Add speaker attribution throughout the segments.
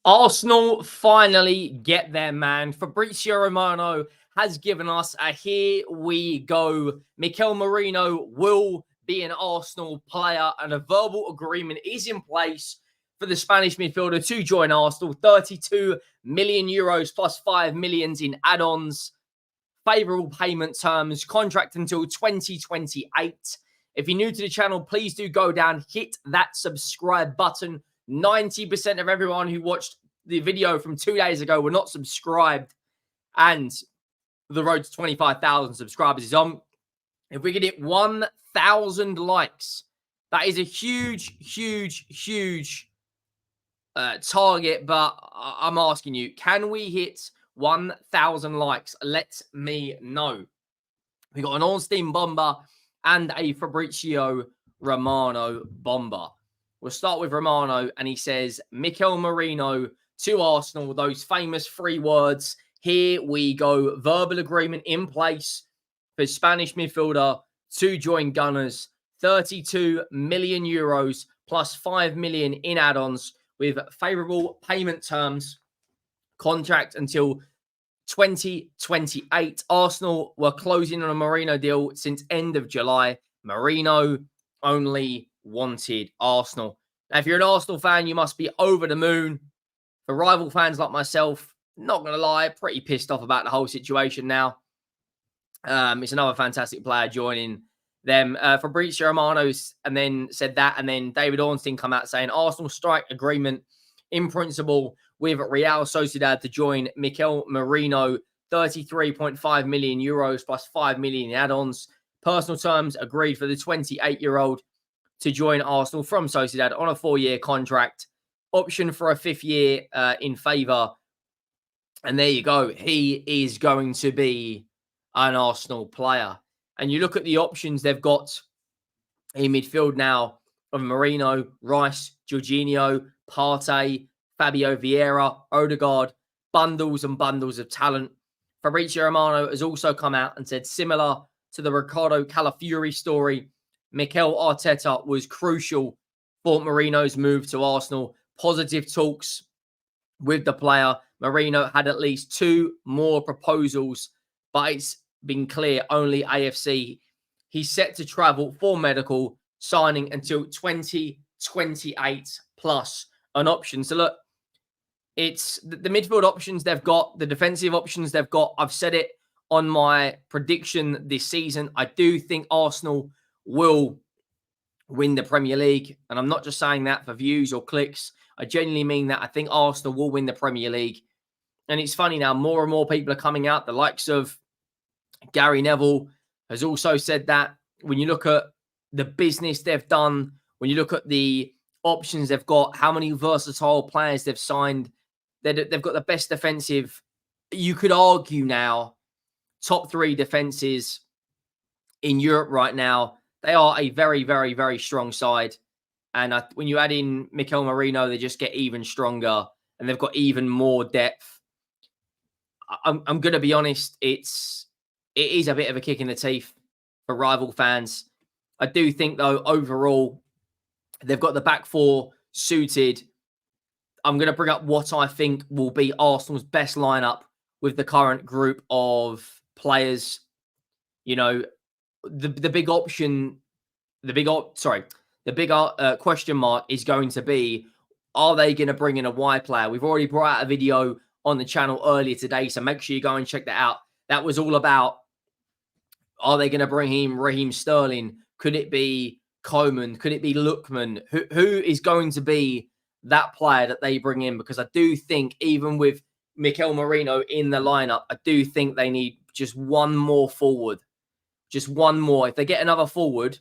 Speaker 1: Arsenal finally get their man. Fabrizio Romano has given us a here we go. Mikel Merino will be an Arsenal player, and a verbal agreement is in place for the Spanish midfielder to join Arsenal. 32 million euros plus 5 millions in add-ons, favourable payment terms, contract until 2028. If you're new to the channel, please do go down, hit that subscribe button. 90% of everyone who watched the video from 2 days ago were not subscribed, and the road to 25,000 subscribers is on. If we could hit 1,000 likes, that is a huge target, but I'm asking you, can we hit 1,000 likes? Let me know. We got an Ornstein bomber and a Fabrizio Romano bomber. We'll start with Romano, and he says, Mikel Merino to Arsenal, those famous 3 words. Here we go. Verbal agreement in place for Spanish midfielder to join Gunners. 32 million euros plus 5 million in add-ons with favourable payment terms. Contract until 2028. Arsenal were closing on a Merino deal since end of July. Merino only wanted Arsenal. Now, if you're an Arsenal fan, you must be over the moon. For rival fans like myself, not going to lie, pretty pissed off about the whole situation now. It's another fantastic player joining them. Fabrizio Romano and then said that, and then David Ornstein come out saying Arsenal strike agreement in principle with Real Sociedad to join Mikel Merino, 33.5 million euros plus 5 million in add-ons. Personal terms agreed for the 28-year-old to join Arsenal from Sociedad on a 4-year contract. Option for a 5th year in favour. And there you go. He is going to be an Arsenal player. And you look at the options they've got in midfield now of Merino, Rice, Jorginho, Partey, Fabio Vieira, Odegaard, bundles and bundles of talent. Fabrizio Romano has also come out and said, similar to the Ricardo Calafiori story, Mikel Arteta was crucial for Merino's move to Arsenal. Positive talks with the player. Merino had at least 2 more proposals, but it's been clear only AFC. He's set to travel for medical, signing until 2028 plus an option. So look, it's the midfield options they've got, the defensive options they've got. I've said it on my prediction this season. I do think Arsenal will win the Premier League. And I'm not just saying that for views or clicks. I genuinely mean that. I think Arsenal will win the Premier League. And it's funny now, more and more people are coming out. The likes of Gary Neville has also said that. When you look at the business they've done, when you look at the options they've got, how many versatile players they've signed, they've got the best defensive, you could argue now, top 3 defenses in Europe right now. They are a very strong side. And when you add in Mikel Merino, they just get even stronger, and they've got even more depth. I'm going to be honest, it is a bit of a kick in the teeth for rival fans. I do think, though, overall, they've got the back 4 suited. I'm going to bring up what I think will be Arsenal's best lineup with the current group of players. You know, the big option, the big question mark is going to be, are they going to bring in a wide player? We've already brought out a video on the channel earlier today, so make sure you go and check that out. That was all about, are they going to bring in Raheem Sterling? Could it be Coman? Could it be Lookman? Who is going to be that player that they bring in? Because I do think, even with Mikel Merino in the lineup, I do think they need just one more forward. Just one more. If they get another forward,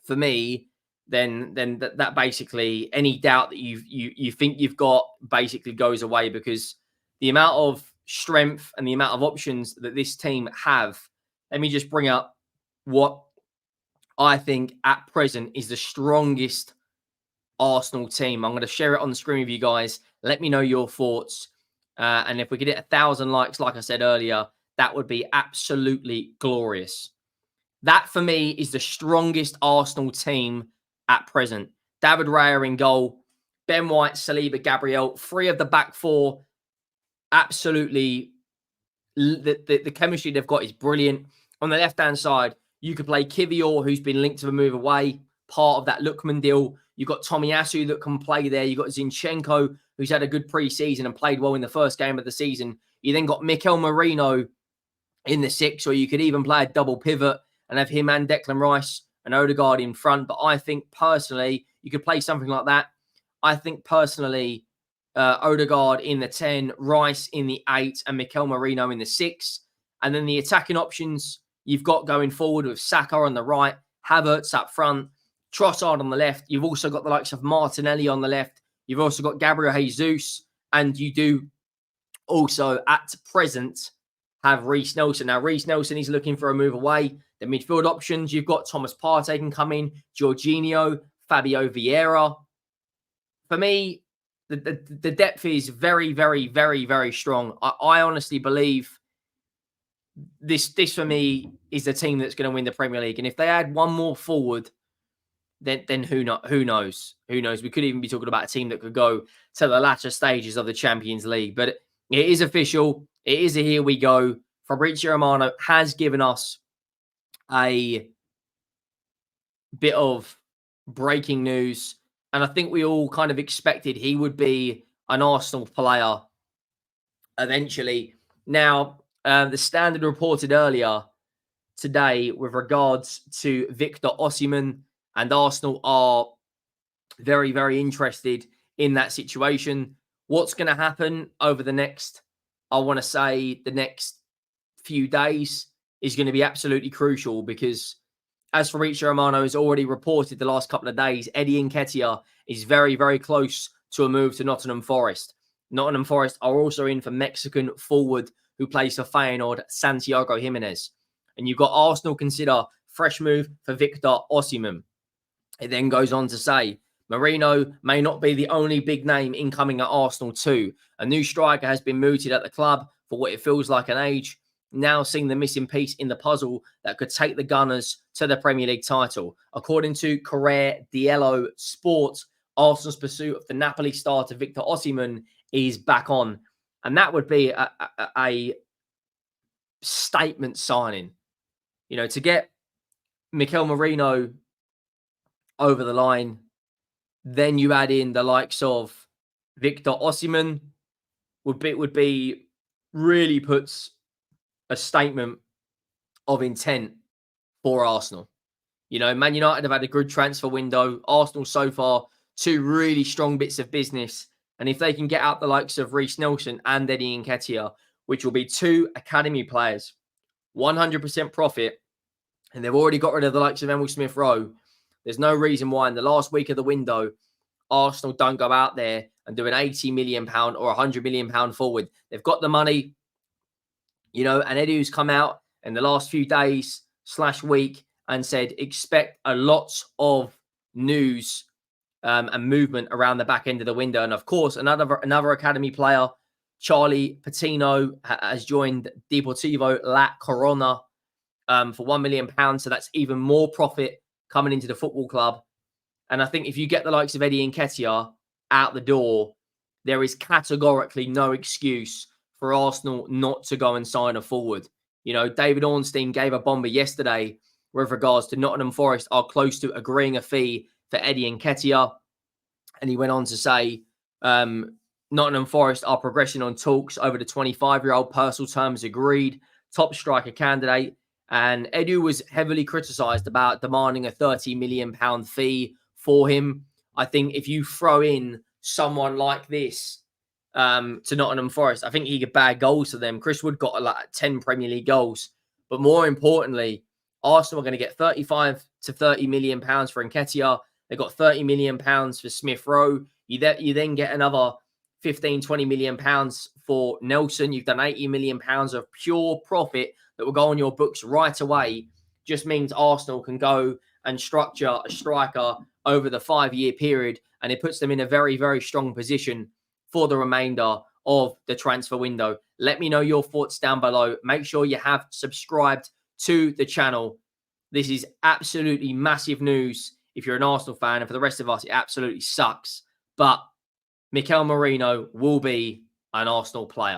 Speaker 1: for me, then that basically, any doubt that you think you've got basically goes away, because the amount of strength and the amount of options that this team have. Let me just bring up what I think at present is the strongest Arsenal team. I'm going to share it on the screen with you guys. Let me know your thoughts. And if we could hit 1,000 likes, like I said earlier, that would be absolutely glorious. That, for me, is the strongest Arsenal team at present. David Raya in goal. Ben White, Saliba, Gabriel, 3 of the back 4, absolutely, the chemistry they've got is brilliant. On the left-hand side, you could play Kivior, who's been linked to a move away, part of that Lookman deal. You've got Tomiyasu that can play there. You've got Zinchenko, who's had a good pre-season and played well in the first game of the season. You then got Mikel Merino in the 6, or you could even play a double pivot and have him and Declan Rice and Odegaard in front. But I think personally, you could play something like that. I think personally, Odegaard in the 10, Rice in the 8, and Mikel Merino in the 6. And then the attacking options you've got going forward with Saka on the right, Havertz up front, Trossard on the left. You've also got the likes of Martinelli on the left. You've also got Gabriel Jesus. And you do also, at present, have Reece Nelson. Now, Reece Nelson is looking for a move away. The midfield options, you've got Thomas Partey can come in, Jorginho, Fabio Vieira. For me, the depth is very, very, very, very strong. I honestly believe this for me is the team that's going to win the Premier League. And if they add one more forward, then who knows? Who knows? We could even be talking about a team that could go to the latter stages of the Champions League. But it is official. It is a here we go. Fabrizio Romano has given us a bit of breaking news. And I think we all kind of expected he would be an Arsenal player eventually. Now, the Standard reported earlier today with regards to Victor Osimhen, and Arsenal are very, very interested in that situation. What's going to happen over the next, I want to say, the next few days is going to be absolutely crucial, because as Fabrizio Romano has already reported the last couple of days, Eddie Nketiah is very, very close to a move to Nottingham Forest. Nottingham Forest are also in for Mexican forward who plays for Feyenoord, Santiago Jimenez. And you've got Arsenal consider fresh move for Victor Osimhen. It then goes on to say, Merino may not be the only big name incoming at Arsenal too. A new striker has been mooted at the club for what it feels like an age, now seeing the missing piece in the puzzle that could take the Gunners to the Premier League title. According to Corriere dello Sport, Arsenal's pursuit of the Napoli starter Victor Osimhen is back on. And that would be a statement signing. You know, to get Mikel Merino over the line, then you add in the likes of Victor Osimhen, would be really puts a statement of intent for Arsenal. You know, Man United have had a good transfer window. Arsenal so far, 2 really strong bits of business. And if they can get out the likes of Reece Nelson and Eddie Nketiah, which will be 2 academy players, 100% profit, and they've already got rid of the likes of Emil Smith-Rowe, there's no reason why in the last week of the window, Arsenal don't go out there and do an £80 million or £100 million forward. They've got the money, you know, and Eddie's come out in the last few days / week and said, expect a lot of news and movement around the back end of the window. And of course, another academy player, Charlie Patino, has joined Deportivo La Corona for £1 million. So that's even more profit coming into the football club. And I think if you get the likes of Eddie Nketiah out the door, there is categorically no excuse for Arsenal not to go and sign a forward. You know, David Ornstein gave a bomber yesterday with regards to Nottingham Forest are close to agreeing a fee for Eddie Nketiah. And he went on to say, Nottingham Forest are progressing on talks over the 25-year-old, personal terms agreed, top striker candidate. And Edu was heavily criticised about demanding a £30 million fee for him. I think if you throw in someone like this to Nottingham Forest, I think he could bag goals for them. Chris Wood got like 10 Premier League goals. But more importantly, Arsenal are going to get 35 to £30 million for Nketiah. They've got £30 million for Smith-Rowe. You then get another 15, 20 million pounds for Nelson. You've done 80 million pounds of pure profit that will go on your books right away. Just means Arsenal can go and structure a striker over the 5-year period, and it puts them in a very, very strong position for the remainder of the transfer window. Let me know your thoughts down below. Make sure you have subscribed to the channel. This is absolutely massive news if you're an Arsenal fan, and for the rest of us, it absolutely sucks. But Mikel Merino will be an Arsenal player.